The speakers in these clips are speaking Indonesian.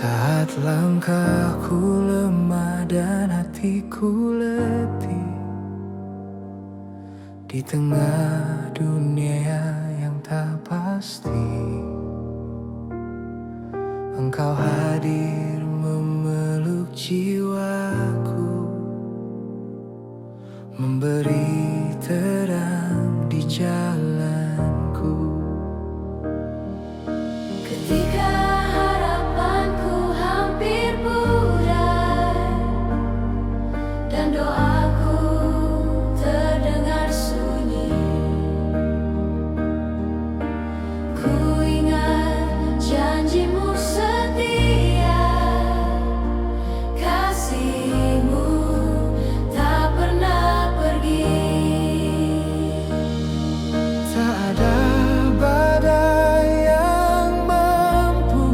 Saat langkahku lemah dan hatiku letih, di tengah dunia yang tak pasti, Engkau hadir memeluk jiwaku, memberi terang di jalanku. Ketika harapanku hampir pudar dan doaku terdengar sunyi, ku ingat janjimu setia, kasihmu tak pernah pergi. Tak ada badai yang mampu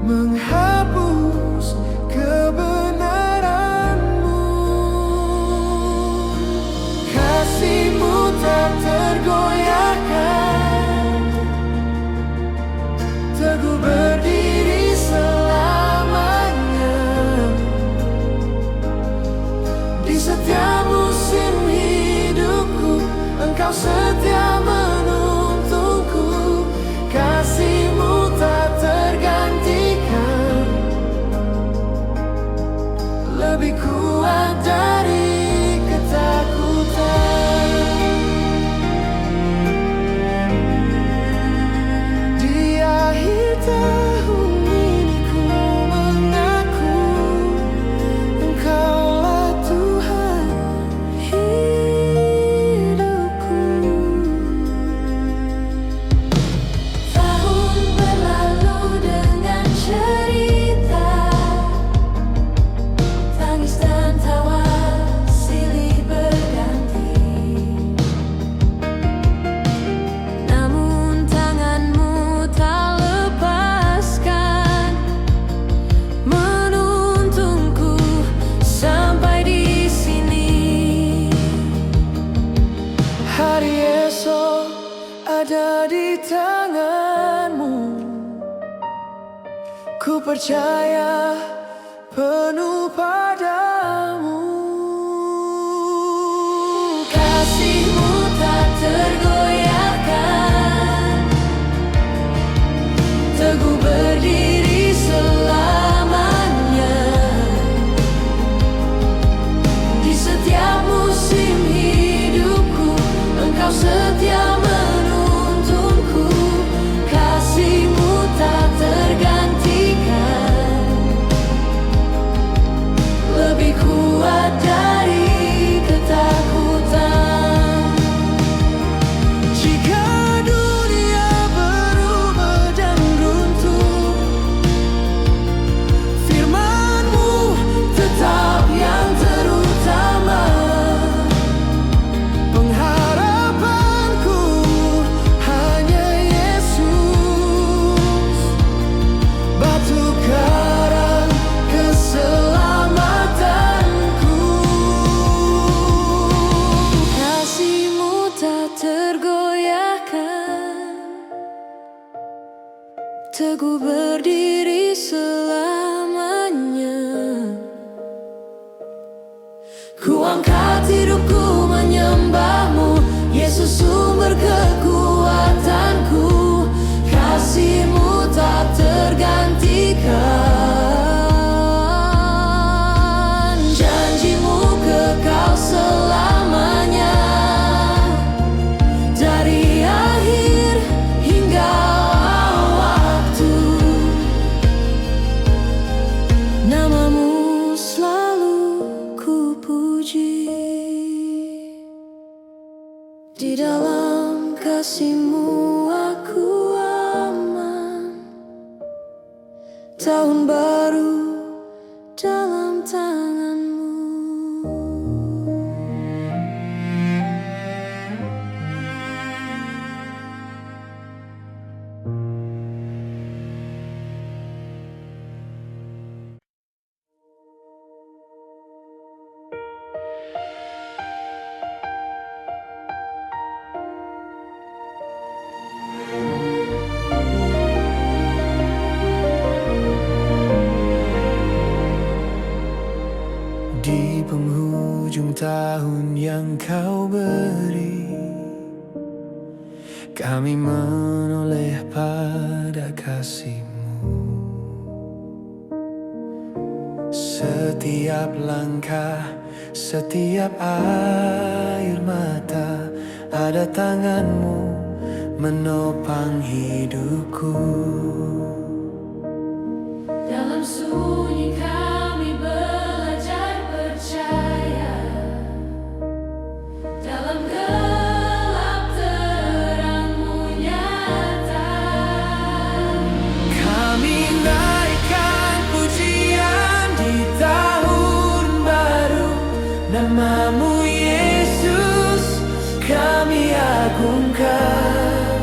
menghapus kebenaranmu. Kasihmu tak tergoyahkan, teguh berdiri selamanya. Di setiap musim hidupku, Engkau setia menuntunku. Kasihmu tak tergantikan, lebih kuat dari ketakutan. Di akhir tahun ini ku mengaku, Engkaulah Tuhan hidupku. Tahun berlalu dengan cerita, tangis dan tawa silih berganti. Namun tanganmu tak lepaskan, menuntunku sampai di sini. Hari esok ada di tanganmu, ku percaya penuh padamu. Kasihmu tak tergoyahkan, teguh berdiri selamanya. Di setiap musim hidupku, Engkau setia menuntunku. Kasihmu tak tergantikan, lebih kuat dari ketakutan. Jika dunia berubah dan runtuh, firman-Mu tetap yang terutama. Pengharapanku hanya Yesus, batu karang keselamatanku. Kasihmu tak tergoyahkan, teguh berdiri selamanya. Ku angkat hidupku menyembah-Mu, Yesus sumber kekuatanku. Kasih-Mu tak tergantikan, janji-Mu kekal selamanya. Dari akhir hingga waktu, nama-Mu selalu ku puji. Di dalam kasih-Mu aku aman, tahun baru dalam tangan-Mu. tahun yang kau beri. Kami menoleh pada kasih-Mu. Setiap langkah, setiap air mata, ada tangan-Mu menopang hidupku. Dalam sunyi kami belajar percaya, dalam gelap terang-Mu nyata. Kami naikkan pujian di tahun baru, nama-Mu Yesus kami agungkan.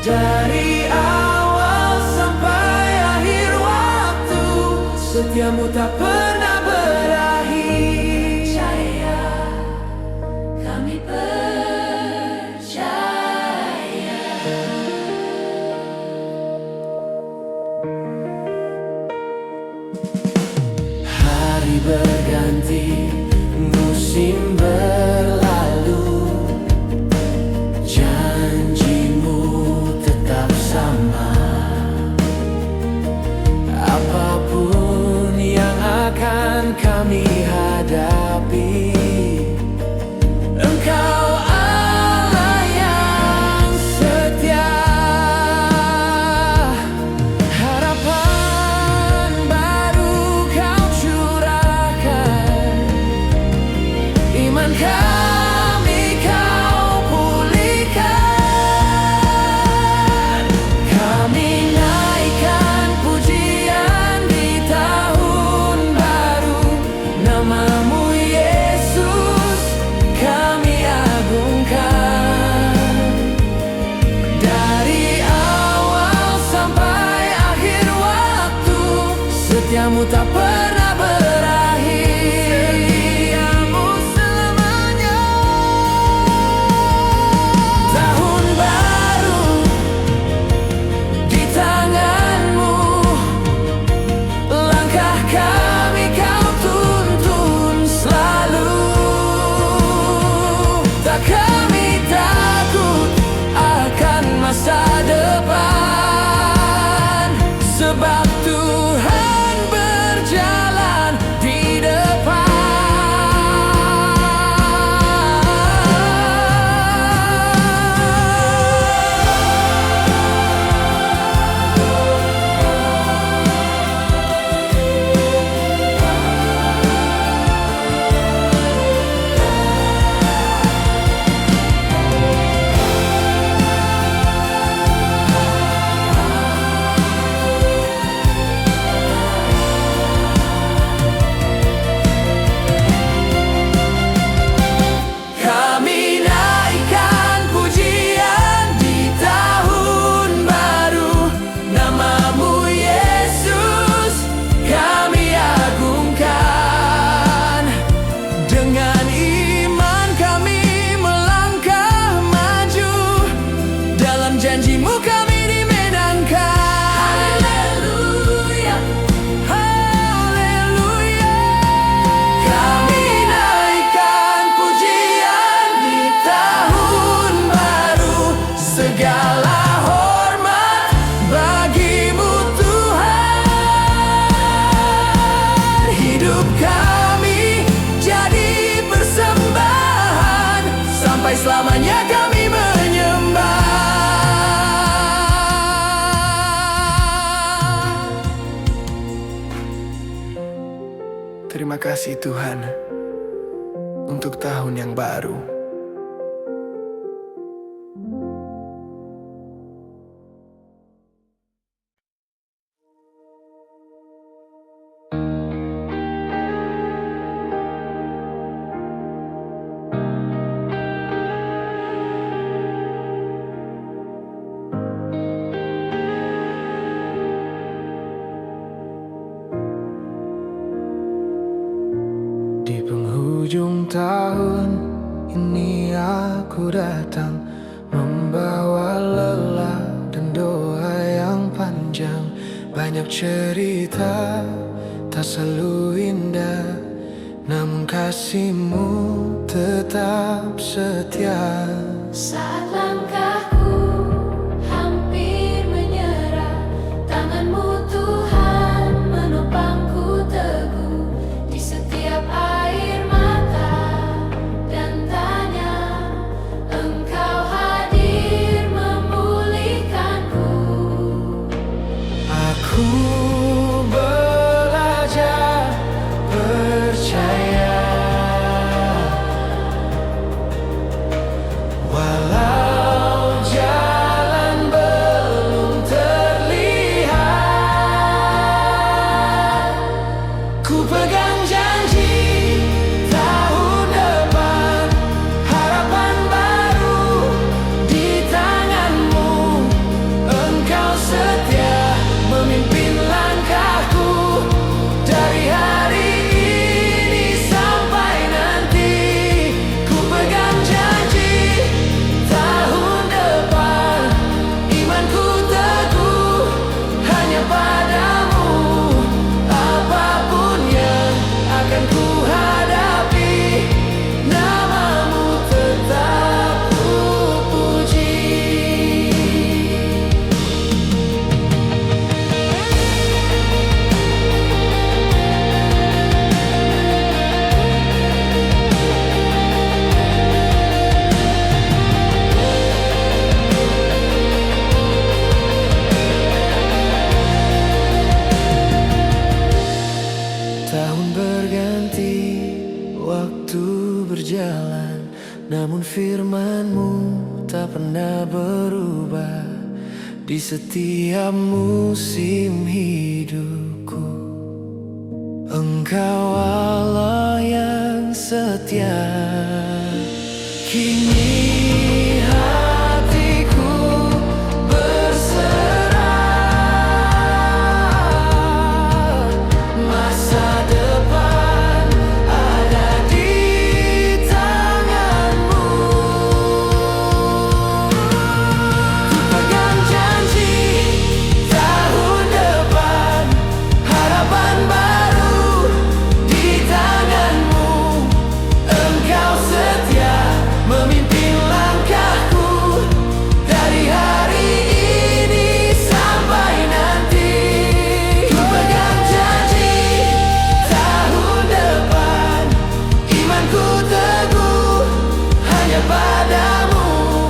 Dari awal sampai akhir waktu, setia-Mu tak pernah berakhir. Percaya, kami percaya. Hari berganti, musim berlalu, janji-Mu tetap sama. Apapun yang akan kami hadapi, Engkau Allah yang setia. Harapan baru Kau curahkan, iman kami Kau pulihkan. Kami naikkan pujian di tahun baru, nama-Mu Yesus kami agungkan. Dari awal sampai akhir waktu, setia-Mu tak pernah berakhir. Setia-Mu selamanya. Tahun baru di tangan-Mu, langkah kami Kau tuntun selalu. Tak kami takut akan masa depan, sebab Tuhan berjalan di depan. Kami naikkan pujian di tahun baru, nama-Mu Yesus kami agungkan. Dengan iman kami melangkah maju, dalam janji-Mu kami dimenangkan. Haleluya, haleluya. Kami naikkan pujian di tahun baru, segala hormat bagi-Mu Tuhan. Hidup kami jadi persembahan, sampai selamanya kami menyembah. Terima kasih Tuhan untuk tahun yang baru. Di penghujung tahun ini aku datang, membawa lelah dan doa yang panjang. Banyak cerita tak selalu indah, namun kasih-Mu tetap setia. Saat langkahku hampir menyerah, tangan-Mu Tuhan menopangku teguh. Di setiap air mata dan tanya, Engkau hadir memulihkanku. Aku belajar percaya, walau jalan belum terlihat. Ku pegang janji tahun depan, harapan baru di tangan-Mu. Engkau setia memimpin langkahku dari hari ini sampai nanti. Ku pegang janji tahun depan, imanku teguh hanya padamu. Apapun yang akan ku hadapi, nama-Mu tetap ku puji. Tahun berganti, waktu berjalan, namun firman-Mu tak pernah berubah. Di setiap musim hidupku, Engkau Allah yang setia. Kini hatiku berserah, masa depan ada di tangan-Mu. Ku pegang janji tahun depan, harapan baru di tangan-Mu. Engkau setia memimpin langkahku dari hari ini sampai nanti. Ku pegang janji tahun depan, imanku teguh hanya padamu.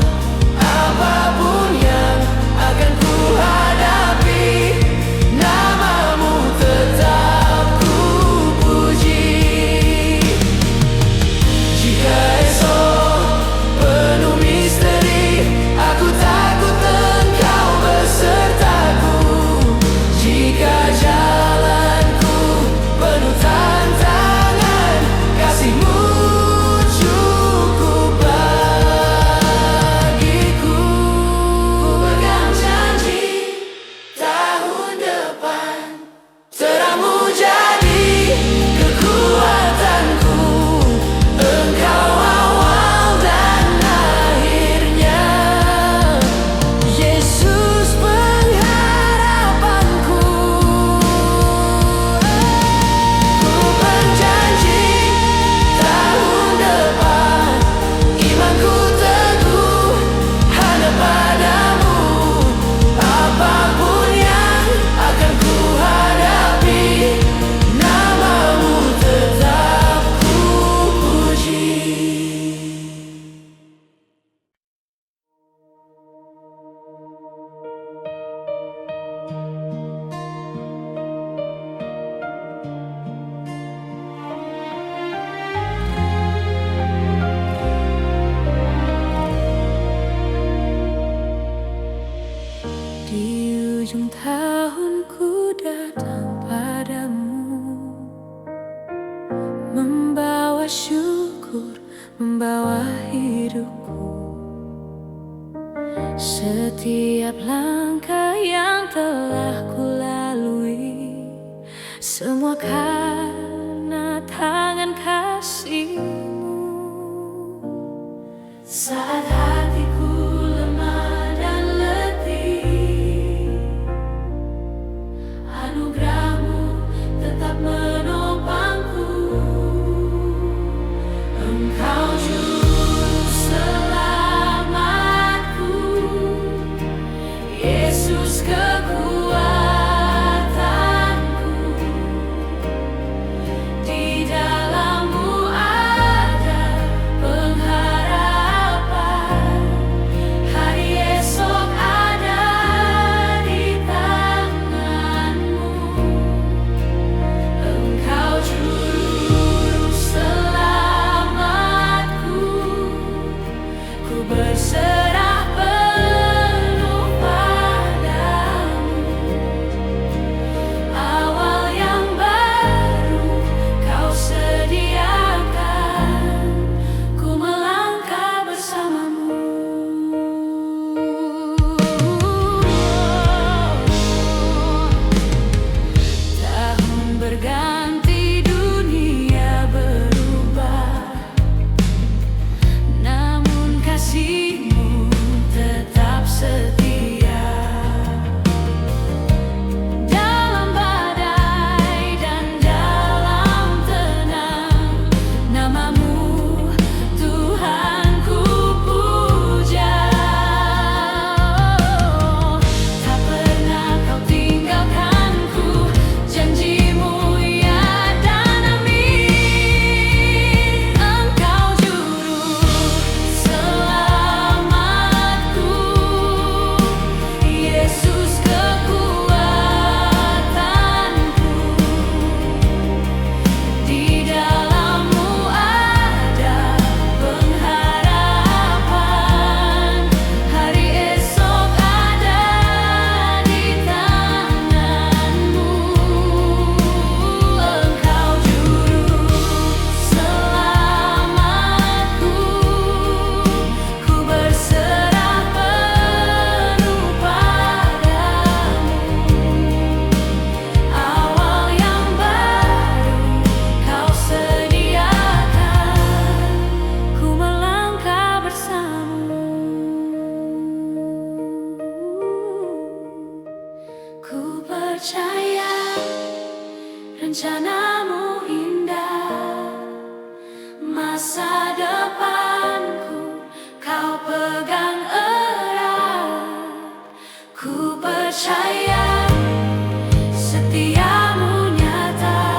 Apapun yang akan ku hadapi, nama-Mu tetap ku puji. Jika esok penuh misteri, aku takut Engkau besertaku. Jika jalanku penuh tantangan, kasih-Mu cukup bagiku. Ku pegang janji tahun depan, terang-Mu jadi kekuatanku. Engkau awal dan akhirnya, Yesus pengharapanku. Ku berjanji tahun depan, imanku teguh hanya padamu. Apapun yang akan ku hadapi, nama-Mu tetap ku puji. Di ujung tahunku datang padamu, membawa syukur, membawa hidupku. Setiap langkah yang telah kulalui, semua karena tangan kasih-Mu. Saat hatiku lemah dan letih, anugerah-Mu tetap menopangku. percaya rencanamu indah, masa depanku kau pegang erat. Ku percaya setiamu nyata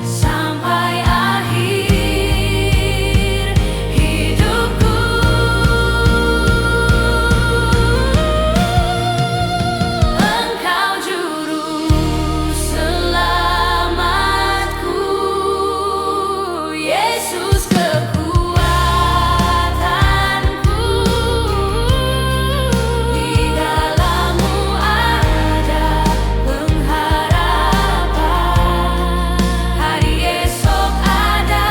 sampai akhir hidupku. Engkau juru selamatku, Yesus kekuatanku. Di dalam-Mu ada pengharapan, hari esok ada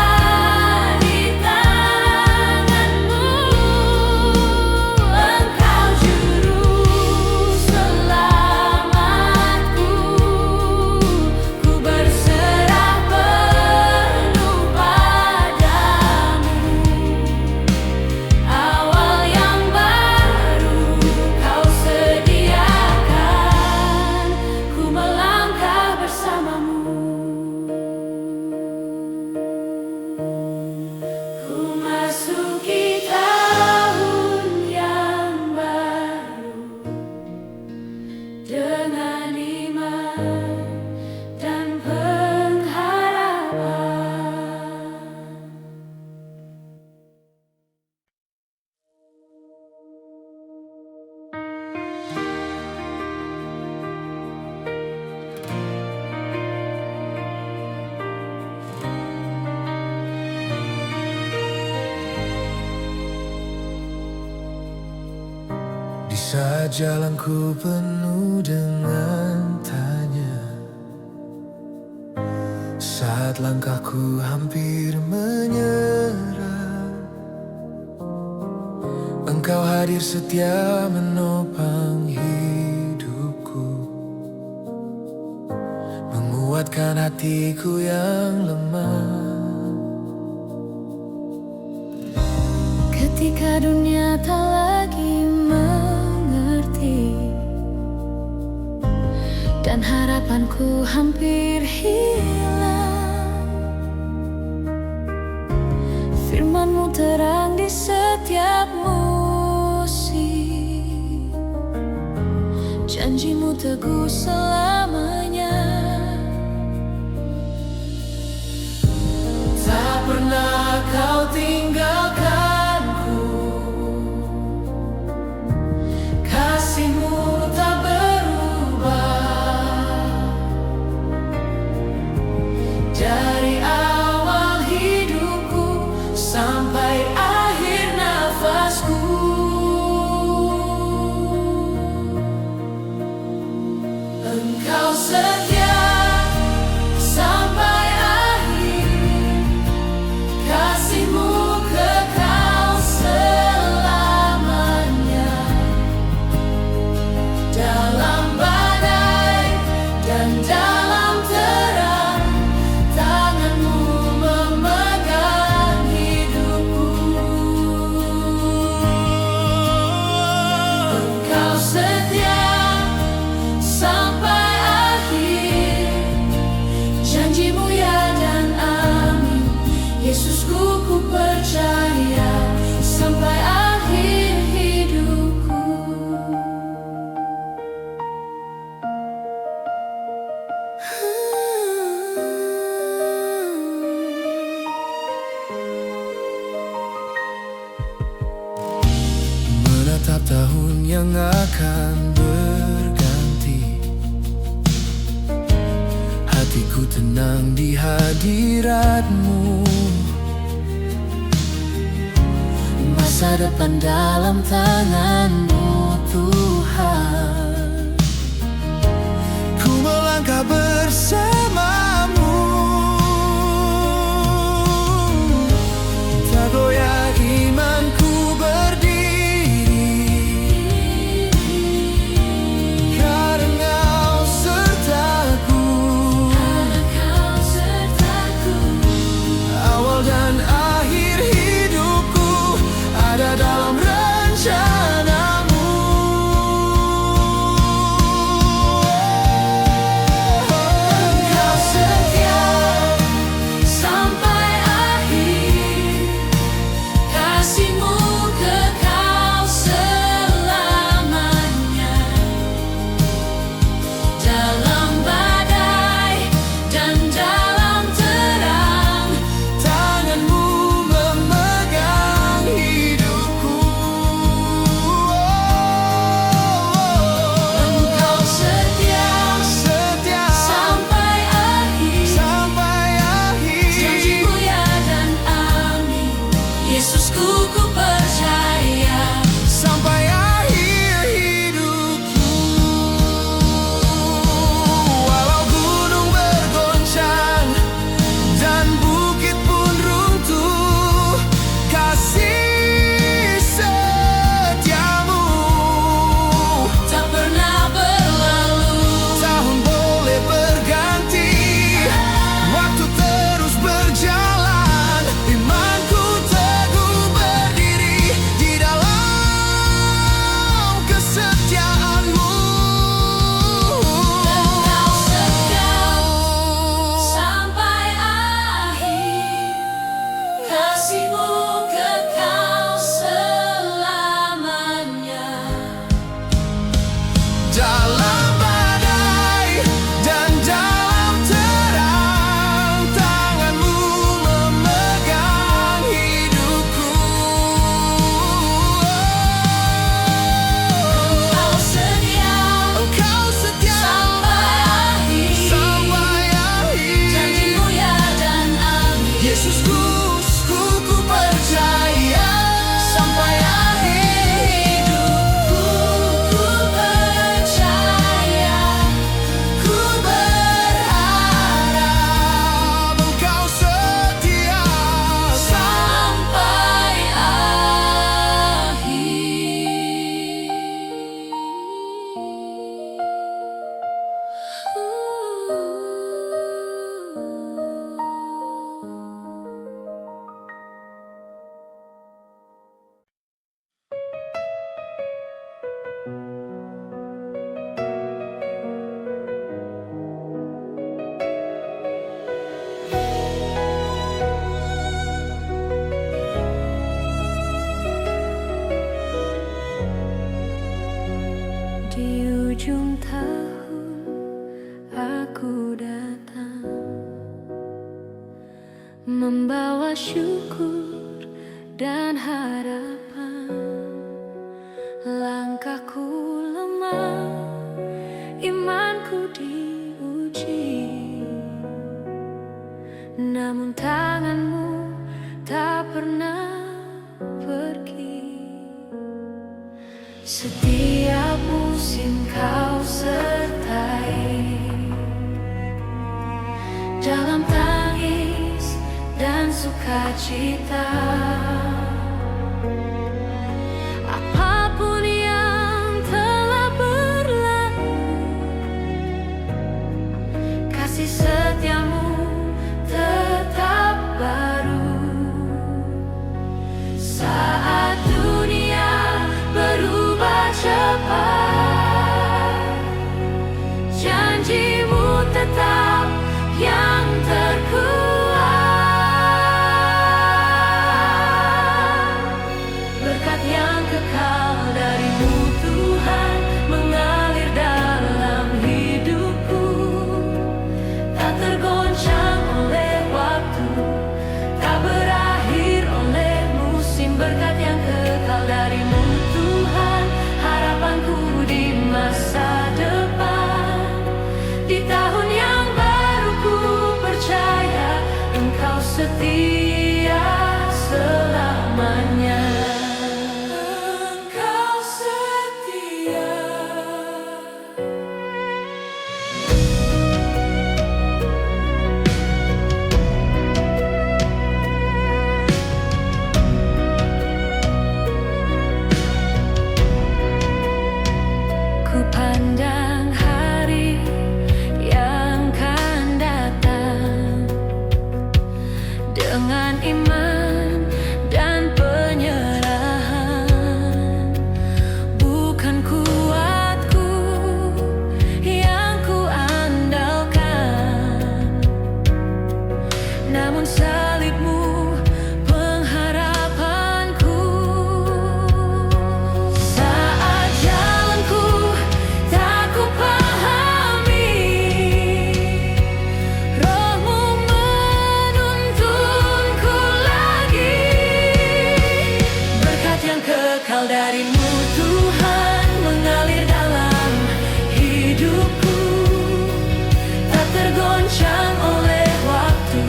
di tangan-Mu. Engkau juru selamatku, ku berserah penuh padamu. Awal yang baru kau sediakan, ku melangkah bersamamu. Ku masuki tahun yang baru dengan iman dan pengharapan. Di saat jalanku penuh dengan tanya, saat langkahku hampir menyerah, Engkau hadir setia menopang hidupku, menguatkan hatiku yang lemah. Ketika dunia tak lagi mengerti dan harapanku hampir hilang, firman-Mu terang di setiap musim, janji-Mu teguh selamanya. Tak pernah Kau tinggalkanku, kasih-Mu tak berubah. Dari awal hidupku sampai akhir nafasku, Engkau setia sampai akhir. Kasih-Mu kekal selamanya. Dalam badai dan dalam terang, tangan-Mu memegang hidupku. Engkau setia sampai akhir, janji-Mu ya dan amin. Yesusku, ku percaya sampai akhir hidupku. Menatap tahun yang akan berganti, hatiku tenang di hadirat-Mu. Masa depan dalam tangan-Mu, Tuhan. Ku melangkah bersama-Mu, tak goyah imanku berdiri, karena Kau sertaku. Awal dan akhir hidupku ada dalam rencana-Mu. membawa syukur dan harapan. Langkahku lemah, imanku diuji, namun tanganmu tak pernah pergi. Setiap musim kau sertai, dalam tangis dan sukacita. Apapun yang telah berlalu, kasih setiamu tetap baru. Saat dunia berubah cepat, janjimu tetap yang terkuat. Berkat yang kekal darimu Tuhan mengalir dalam hidupku, tak tergoncang oleh waktu, tak berakhir oleh musim. Berkat yang kekal darimu Tuhan, harapanku di masa depan. Di tahun yang baru ku percaya Engkau setia selamanya. Engkau setia. Ku pandang hari yang kan datang dengan iman dan penyerahan. Bukan kuatku yang ku andalkan, namun salibmu pengharapanku. Saat jalanku tak ku pahami, Roh-Mu menuntunku lagi. Berkat yang kekal darimu Tuhan mengalir dalam hidupku, tak tergoncang oleh waktu,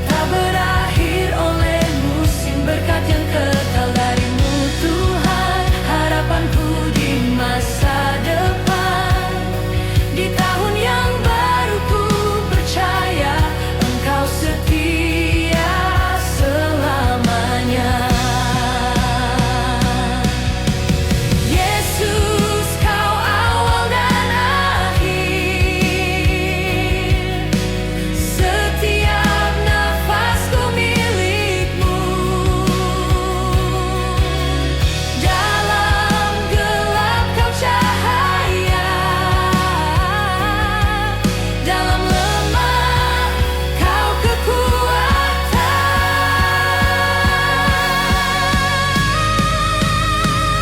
tak berakhir oleh musim. Berkat yang kekal darimu Tuhan, harapanku di masa depan. Di tahun yang baru ku percaya Engkau setia selamanya. Yesus, Kau awal dan akhir, setiap nafasku milik-Mu. Dalam gelap Kau cahaya, dalam lemah Kau kekuatan.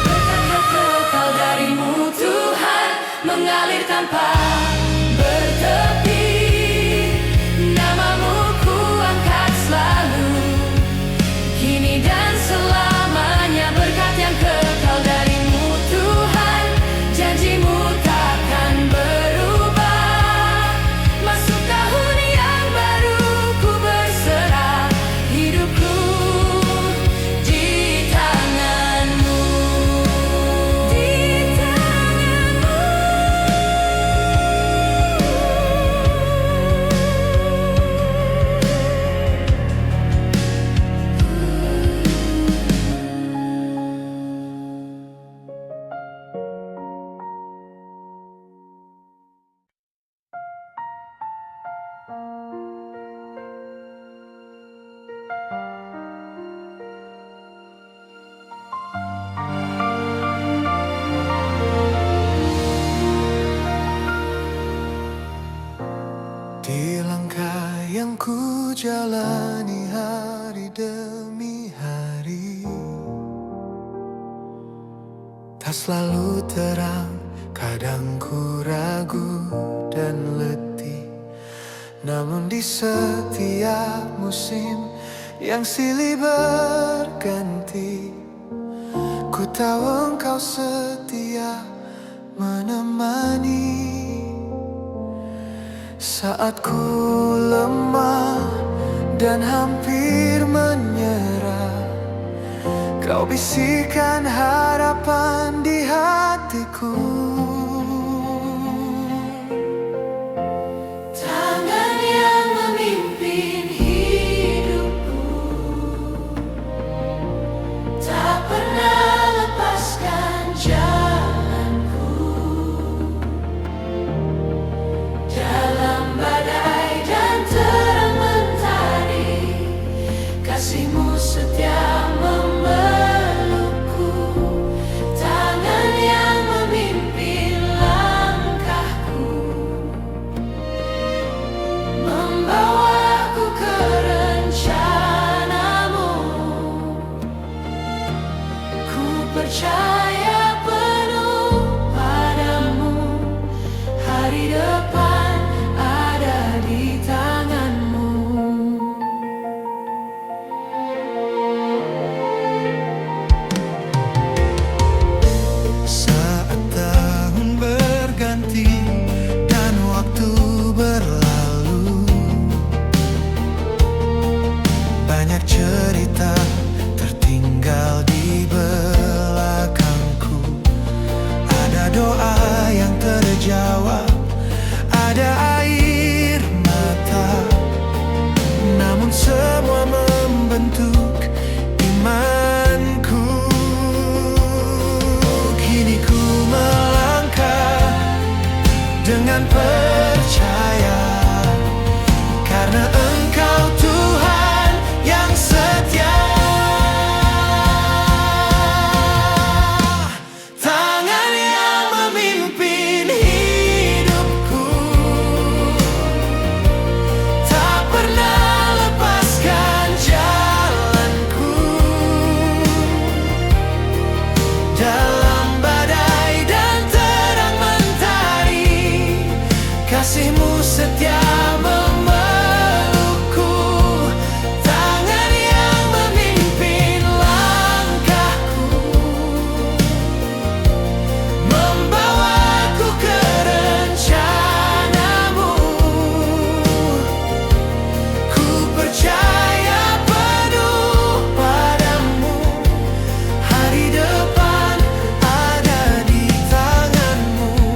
Berkat yang kekal darimu Tuhan mengalir tanpa bertepi. Namamu ku angkat selalu, kini dan selamanya. Berkat yang kekal darimu Tuhan, janjimu takkan berubah. Masuk tahun yang baru ku berserah hidupku di tangan-Mu. Di tangan-Mu. Di langkah yang ku jalani hari demi hari, tak selalu terang, kadang ku ragu dan letih. Namun di setiap musim yang silih berganti, ku tahu engkau setia menemani. Saat ku lemah dan hampir menyerah, kau bisikan harapan di hatiku. Tangan yang memimpin hidupku tak pernah lepaskan jalanku. Dalam badai dan terang mentari, kasih-Mu setia memelukku. Tangan yang memimpin langkahku, membawaku ke rencana-Mu. Ku percaya penuh padamu, hari depan ada di tangan-Mu. Saat tahun berganti dan waktu berlalu, banyak cerita tertinggal di belakangku. Ada doa yang terjawab, ada air mata, namun semua membentuk imanku. Kini ku melangkah dengan percaya, karena Engkau Tuhan yang setia. Tangan yang memimpin hidupku tak pernah lepaskan jalanku. Dalam badai dan terang mentari, kasih-Mu setia memelukku. Tangan yang memimpin langkahku, membawaku ke rencana-Mu. Ku percaya penuh padamu, hari depan ada di tangan-Mu.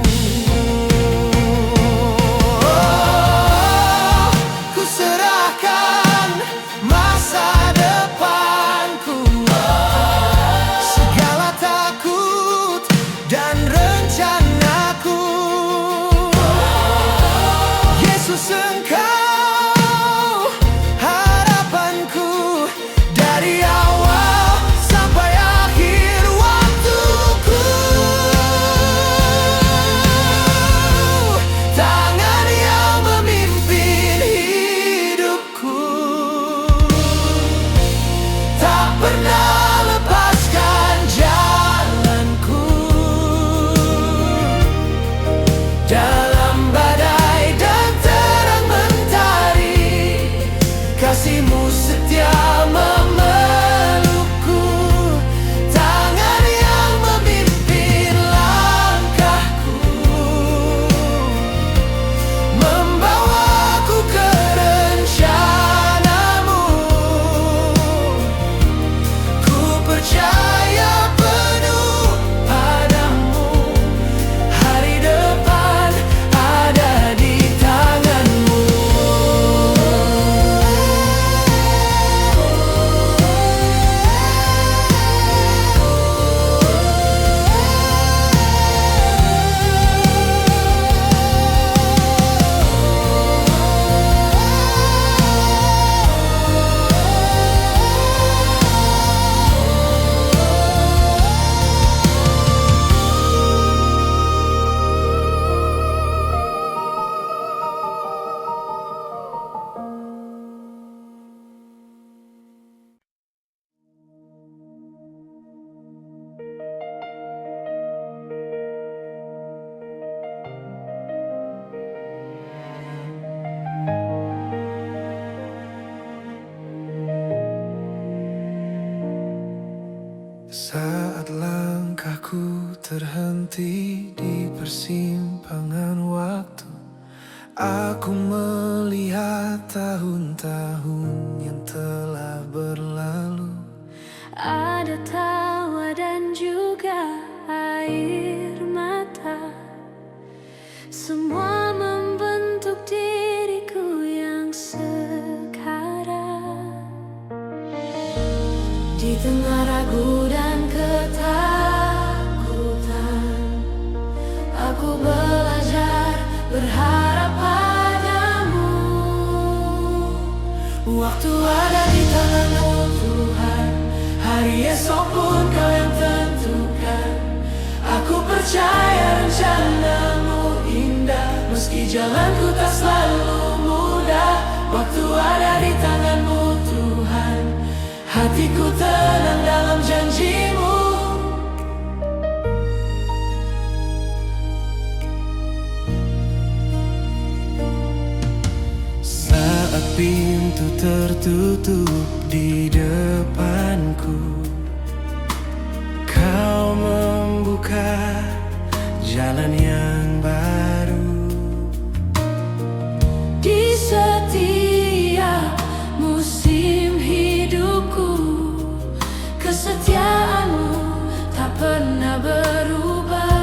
Aku melihat tahun-tahun yang telah berlalu. Ada tawa dan juga air mata, semua membentuk diriku yang sekarang. Di tengah ragu dan ketakutan, aku belajar berharap padamu. Waktu ada di tanganmu Tuhan, hari esok pun Kau yang tentukan. Aku percaya rencanamu indah, meski jalanku tak selalu mudah. Waktu ada di tanganmu Tuhan, hatiku tenang dalam janjimu. Saat pintu tertutup di depanku, Kau membuka jalan yang baru. Di setiap musim hidupku, kesetiaanmu tak pernah berubah.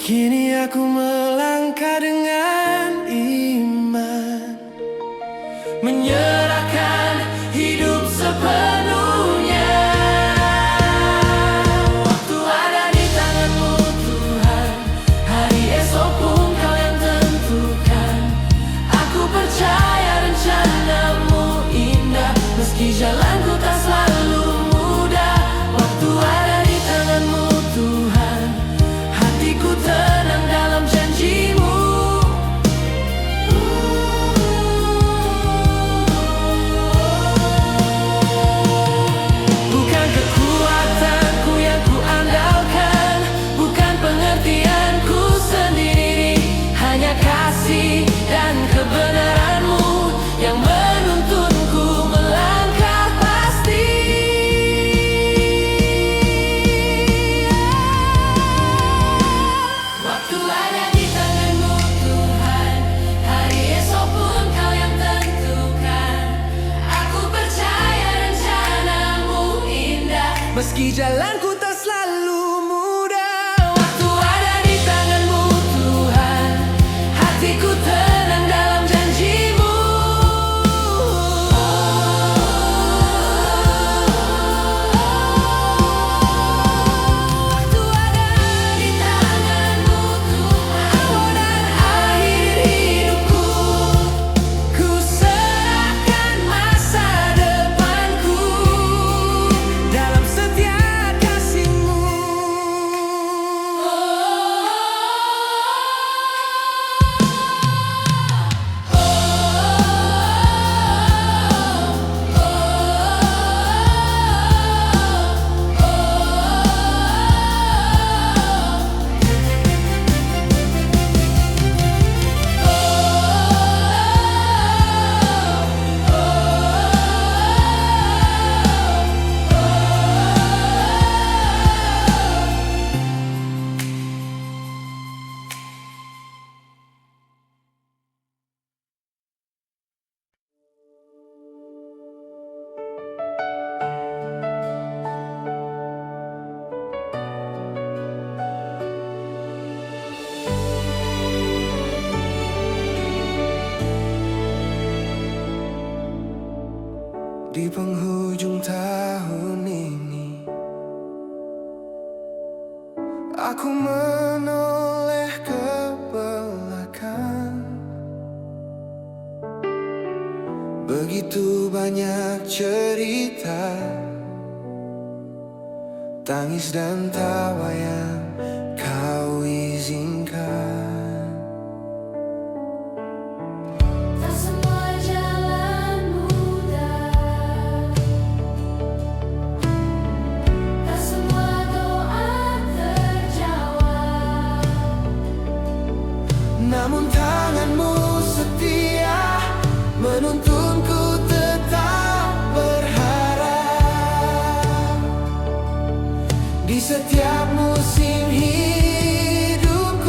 Kini aku melangkah dengan iman, Menyerahkan hidup sepenuhnya. Waktu ada di tanganmu Tuhan, hari esok pun Kau yang tentukan. Aku percaya rencanamu indah, meski jalanku tak selalu mudah. Waktu ada di tanganmu Tuhan, hatiku tenang dalam janjimu. Bukan kekuatanku yang ku andalkan, bukan pengertianku sendiri, hanya kasih dan kebenaranmu yang menuntunku melangkah pasti. Waktu ada di tanganmu Tuhan, hari esok pun Kau yang tentukan. Aku percaya rencanamu indah, meski jalanku tak selalu mudah. Waktu ada di tanganmu Tuhan, hatiku tenang dalam janjimu. Waktu ada di tanganmu Tuhan, awal dan akhir hidupku, ku serahkan masa depanku dalam setiap kasih-Mu. Di penghujung tahun ini, aku menoleh ke belakang. Begitu banyak cerita, tangis dan tawa yang Kau izinkan. Tak semua jalan mudah, tak semua doa terjawab. Namun tangan-Mu setia menuntunku tetap berharap. Di setiap musim hidup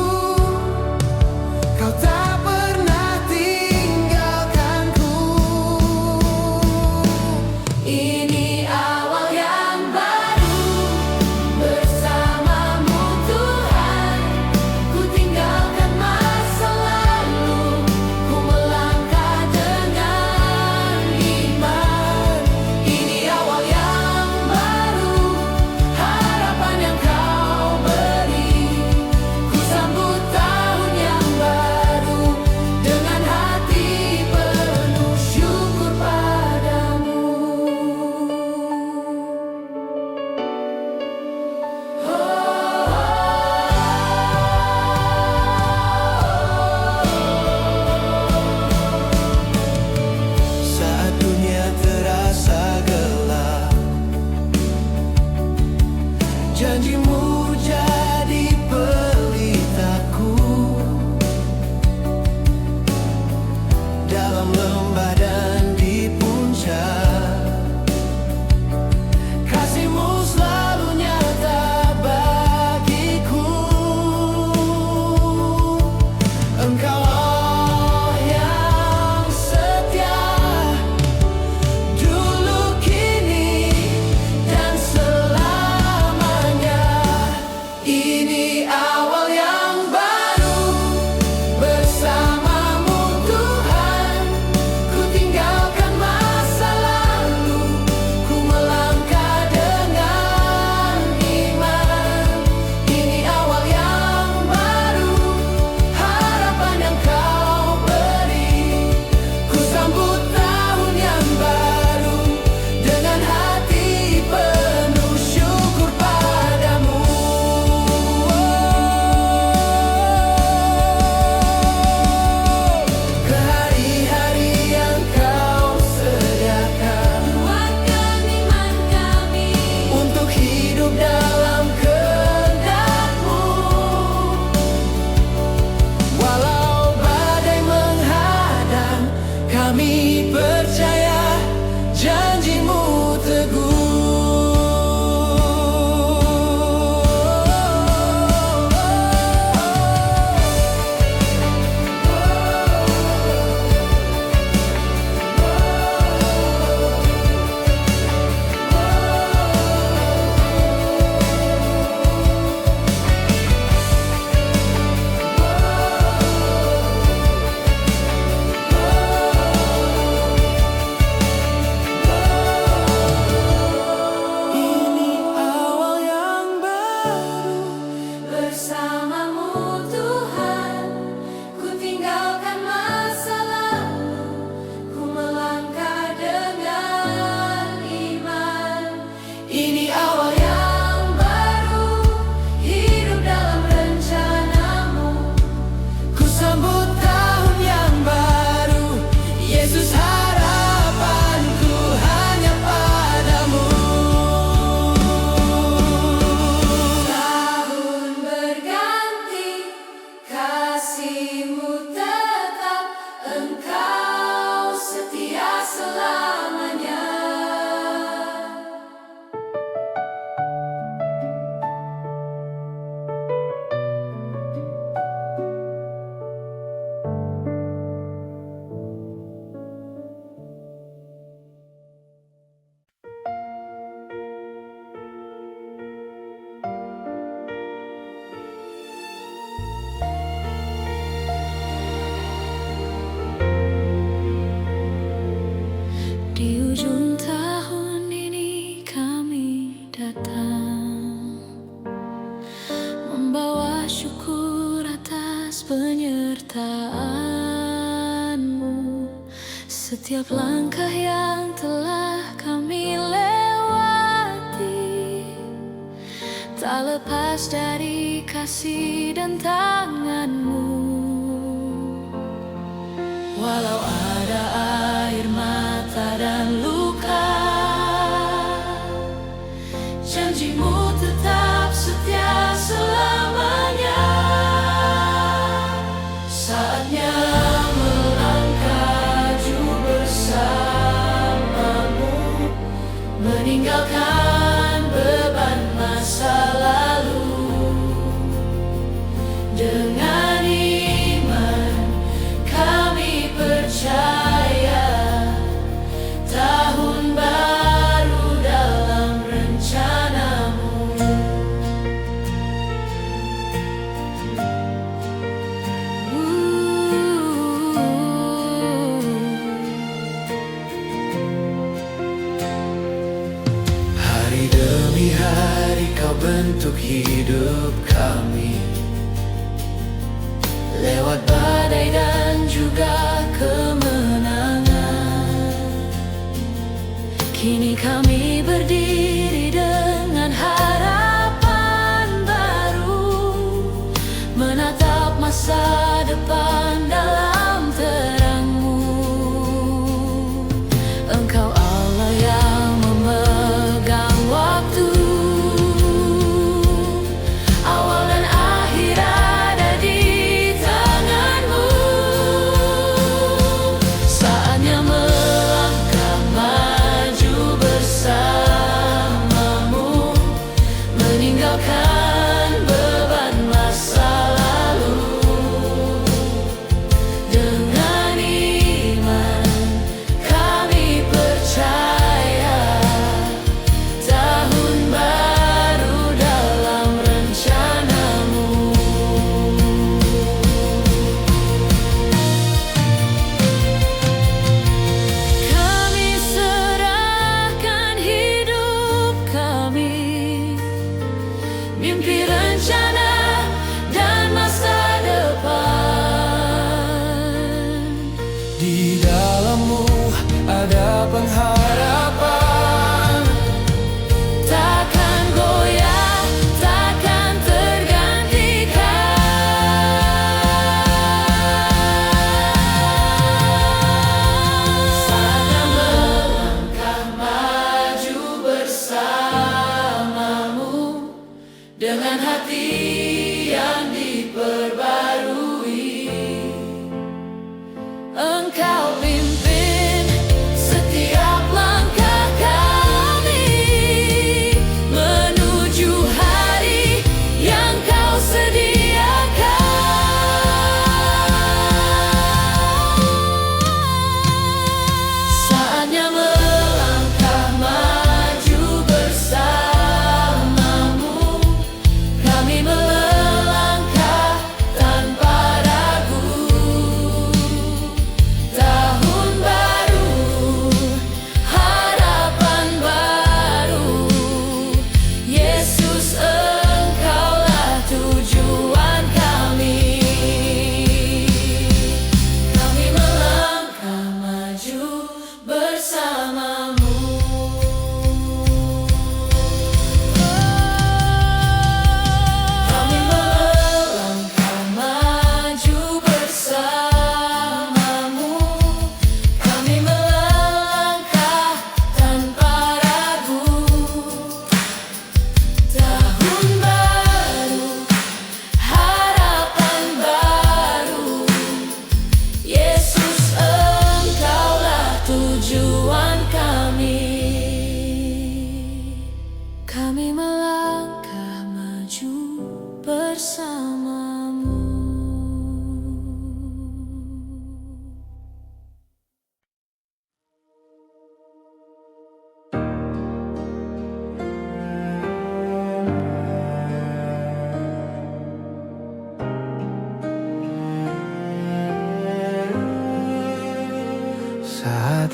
bersamamu Tuhan. Ku tinggalkan masa lalu, ku melangkah dengan iman. Ini awal yang baru, hidup dalam rencanamu. Ku sambut tahun yang baru, Yesus harapanku hanya padamu. Tahun berganti, kasih-Mu tetap, Engkau setia selamanya. Di ujung tahun ini kami datang, membawa syukur atas penyertaan-Mu. Setiap langkah yang telah kami lewati, tak lepas dari kasih dan tangan-Mu. Walau ada air mata dan luka, janji-Mu tetap setia selamanya. Saatnya melangkah bersamamu, meninggalkan beban masa lalu. Dengan iman kami percaya, tahun baru dalam rencana-Mu. Hari demi hari Kau bentuk hidup kami, lewat badai dan juga kemenangan. Kini kami berdiri dengan harapan baru, menatap masa depan dalam terang-Mu. Engkau Allah yang memegang waktu, awal dan akhir ada di tangan-Mu. Saatnya melangkah maju bersamamu, meninggalkan beban masa lalu.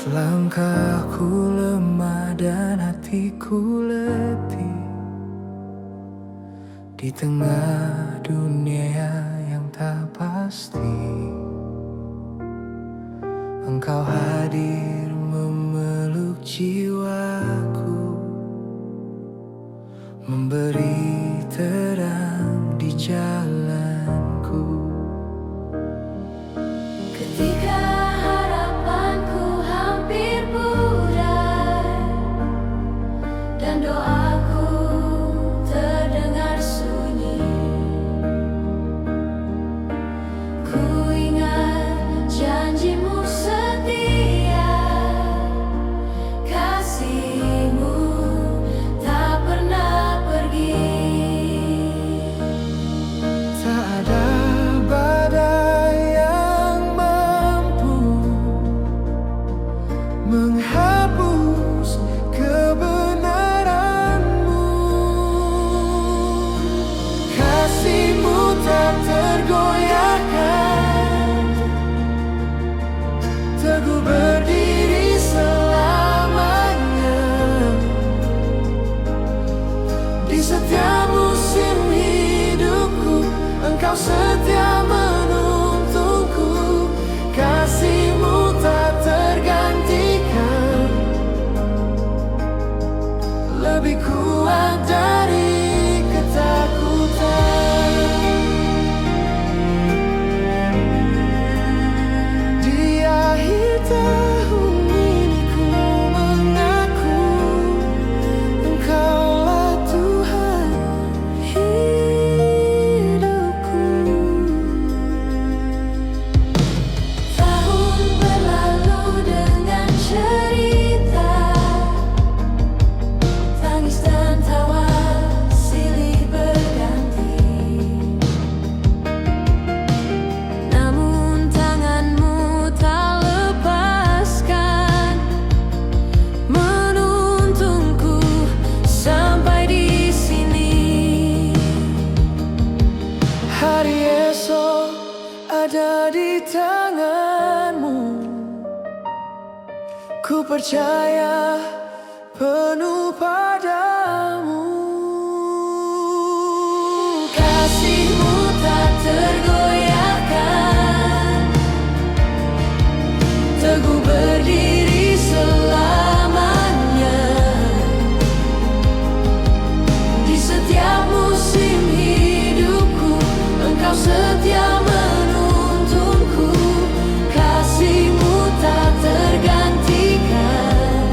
Saat langkahku lemah dan hatiku letih, di tengah dunia yang tak pasti, Engkau hadir memeluk jiwaku, memberi terang di jalanku. Ketika harapanku hampir pudar dan doaku terdengar sunyi, ku ingat janjimu setia, kasihmu tak pernah pergi. Tak ada badai yang mampu menghapus kebenaranmu. Kasihmu tak tergoyahkan, teguh berdiri selamanya. Di setiap musim hidupku, Engkau setia menuntunku. Kasihmu tak tergantikan, lebih kuat dari ketakutan. Di akhir tahun ini ku mengaku, Engkaulah Tuhan hidupku. Tahun berlalu dengan cerita, tangis dan tawa silih berganti. Namun tanganmu tak lepaskan, menuntunku sampai di sini. Hari esok ada di tanganmu, ku percaya penuh padamu. Kasihmu tak tergoyahkan, teguh berdiri selamanya. Di setiap musim hidupku, Engkau setia menuntunku. Kasihmu tak tergantikan,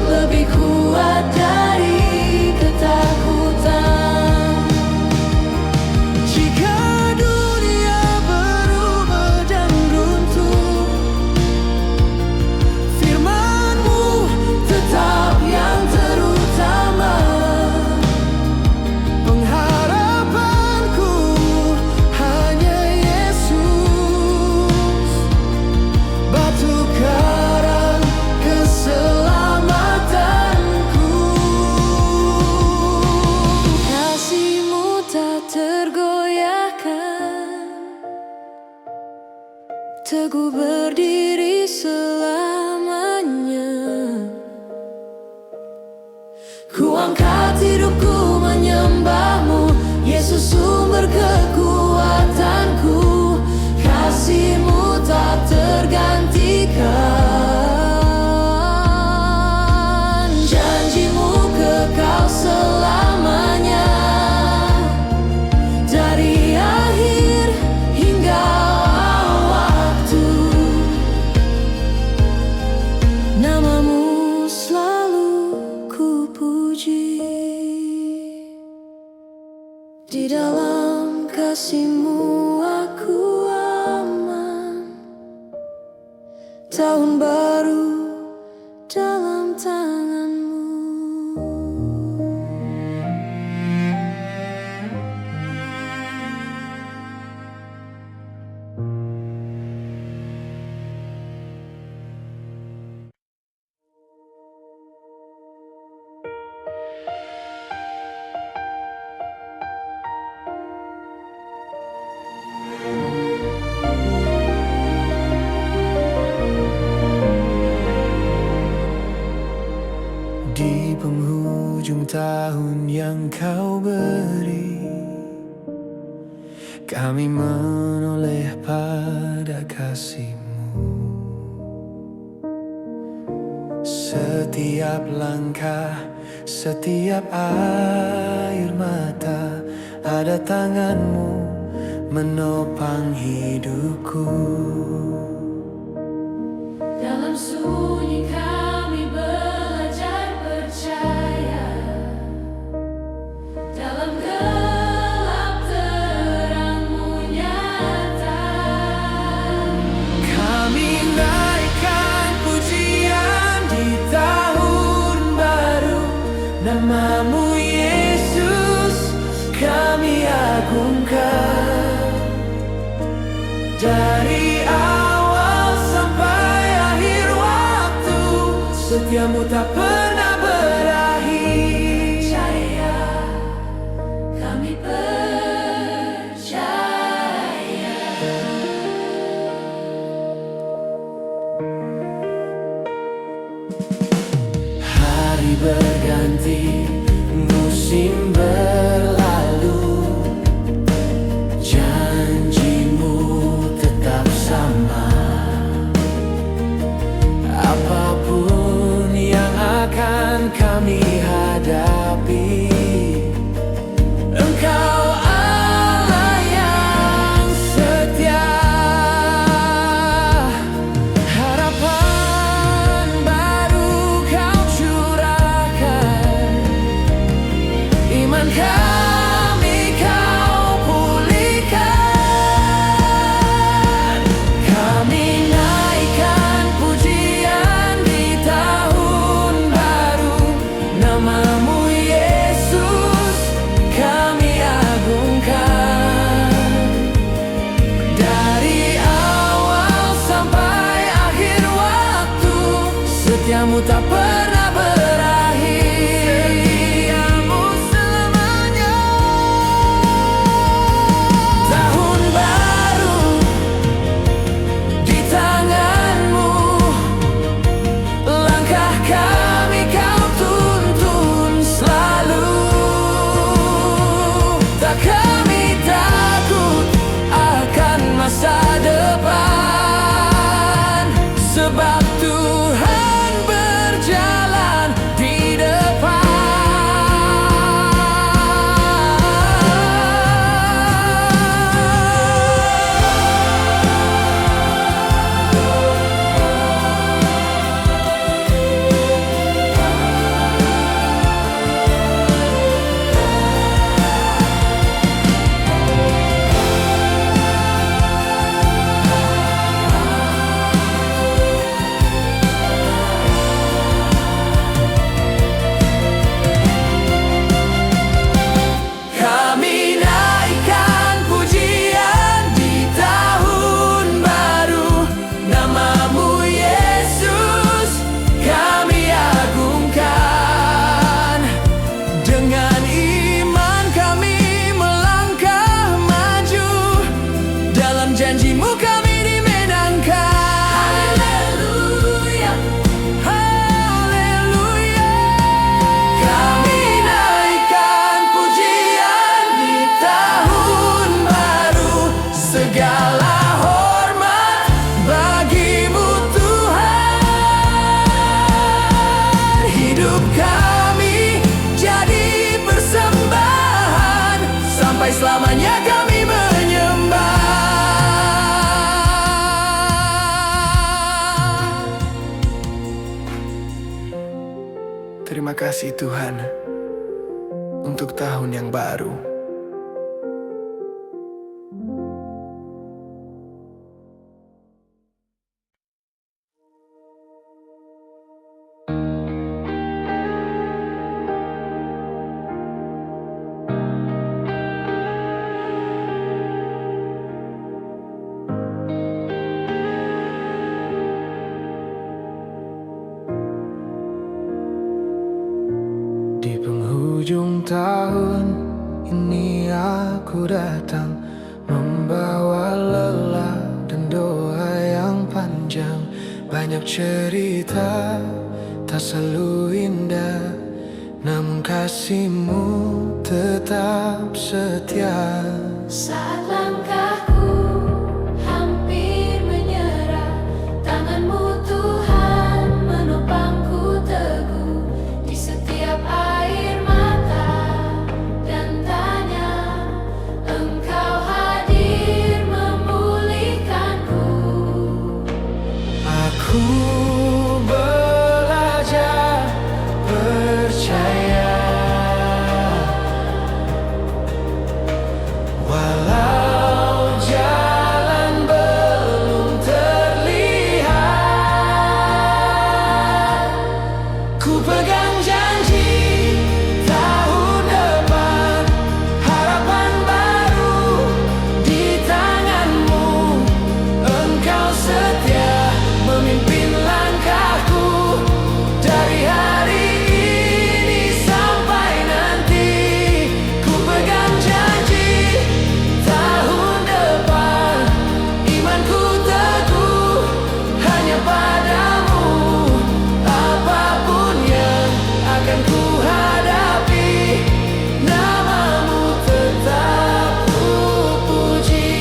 lebih kuat dari ketakutan. Jika dunia berubah dan runtuh, firman-Mu tetap yang terutama. Pengharapanku hanya Yesus, batu karang keselamatanku. Kasihmu tak tergoyahkan, teguh berdiri selamanya. Ku angkat hidupku menyembah-Mu, Yesus sumber kekuatanku. Kasih-Mu tak tergantikan, janji-Mu kekal selamanya. Dari akhir hingga waktu, nama-Mu selalu ku puji. Di dalam kasih-Mu aku aman, tahun baru dalam tangan-Mu. Kami menoleh pada kasih-Mu. Setiap langkah, setiap air mata, ada tangan-Mu menopang hidupku. Dalam sunyi kami belajar percaya, dalam gelap terang-Mu nyata. Kami naikkan pujian di tahun baru, nama-Mu Yesus kami agungkan. Dari awal sampai akhir waktu, setia-Mu tak pernah berakhir. Percaya, kami percaya. Hari berganti, musim berlalu, janji-Mu tetap sama. Apapun yang akan kami hadapi, Engkau Allah yang setia. Harapan baru Kau curahkan, iman kami Kau pulihkan. Kami naikkan pujian di tahun baru, nama-Mu Yesus kami agungkan. Dari awal sampai akhir waktu, setia-Mu tak pernah berakhir. Setia-Mu selamanya. Tahun baru di tangan-Mu, langkah kami Kau tuntun selalu. Tak kami takut akan masa depan, sebab Tuhan berjalan di depan. Kami naikkan pujian di tahun baru, nama-Mu Yesus kami agungkan. Dengan iman kami melangkah maju, dalam janji-Mu kami dimenangkan. Haleluya, Haleluya. Kami naikkan pujian di tahun baru, segala hormat bagi-Mu Tuhan. Hidup kami jadi persembahan, sampai selamanya kami menyembah. Terima kasih Tuhan untuk tahun yang baru. Di penghujung tahun ini aku datang, membawa lelah dan doa yang panjang. Banyak cerita tak selalu indah, namun kasih-Mu tetap setia. Saat langkahku hampir menyerah, tangan-Mu Tuhan menopangku teguh di setiap air mata dan tanya. Engkau hadir memulihkanku. Aku belajar percaya, walau jalan belum terlihat. Ku pegang janji tahun depan, harapan baru di tangan-Mu. Engkau setia memimpin langkahku dari hari ini sampai nanti. Ku pegang janji tahun depan, imanku teguh hanya padamu. Apapun yang akan ku hadapi, nama-Mu tetap ku puji.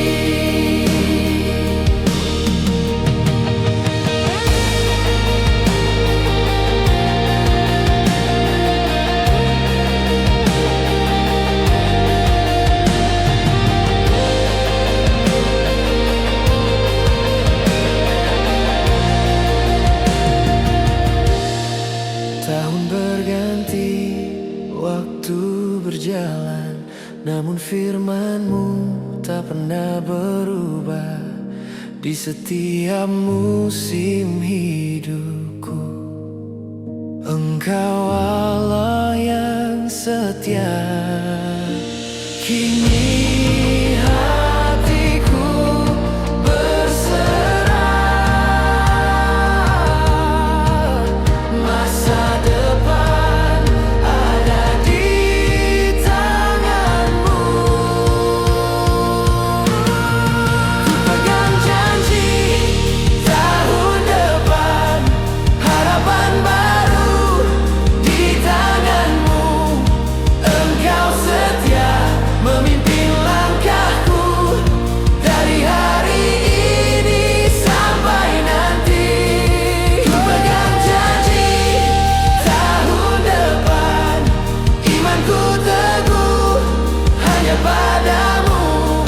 Tahun berganti, waktu berjalan, namun firman-Mu tak pernah berubah di setiap musim hidupku. Engkau Allah yang setia. Kini hatiku berserah, masa depan ada di tangan-Mu. Ku pegang janji tahun depan, harapan baru di tangan-Mu. Engkau setia memimpin langkahku dari hari ini sampai nanti. Ku pegang janji tahun depan, imanku teguh hanya padamu.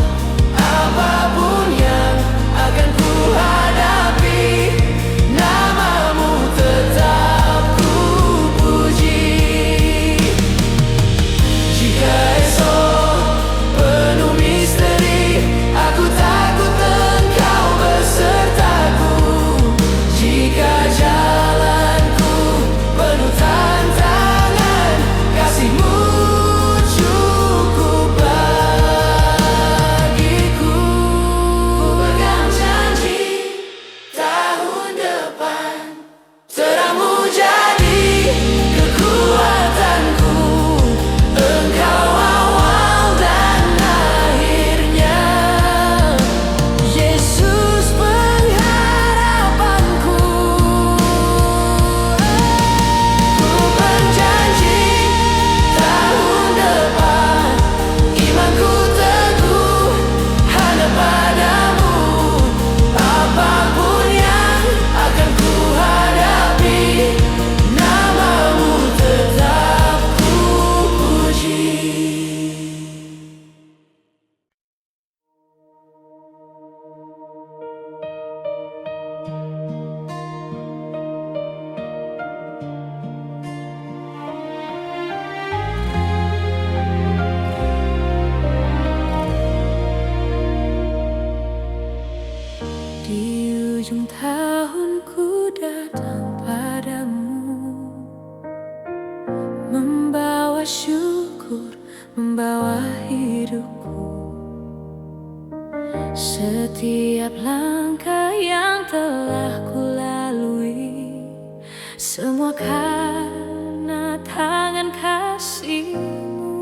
Apapun yang akan ku hadapi, nama-Mu tetap ku puji. Jika esok penuh misteri, aku takut Engkau besertaku. Jika jalanku penuh tantangan, kasih-Mu cukup bagiku. Ku pegang janji tahun depan, terang-Mu jadi kekuatanku. Engkau awal dan akhirnya, Yesus pengharapanku. Ku berjanji tahun depan, imanku teguh hanya padamu. Apapun yang akan ku hadapi, nama-Mu tetap ku puji. Di ujung tahunku datang padamu, membawa syukur, membawa hidupku. Setiap langkah yang telah kulalui, semua karena tangan kasih-Mu.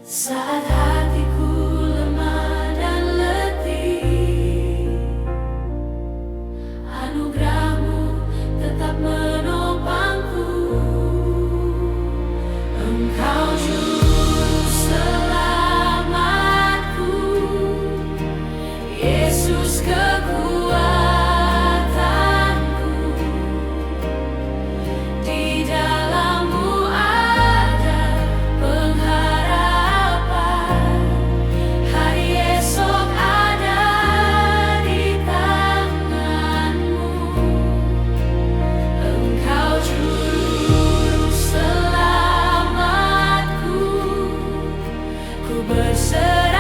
Saat hatiku lemah dan letih, anugerah-Mu tetap menopangku. Engkau juru selamat berseri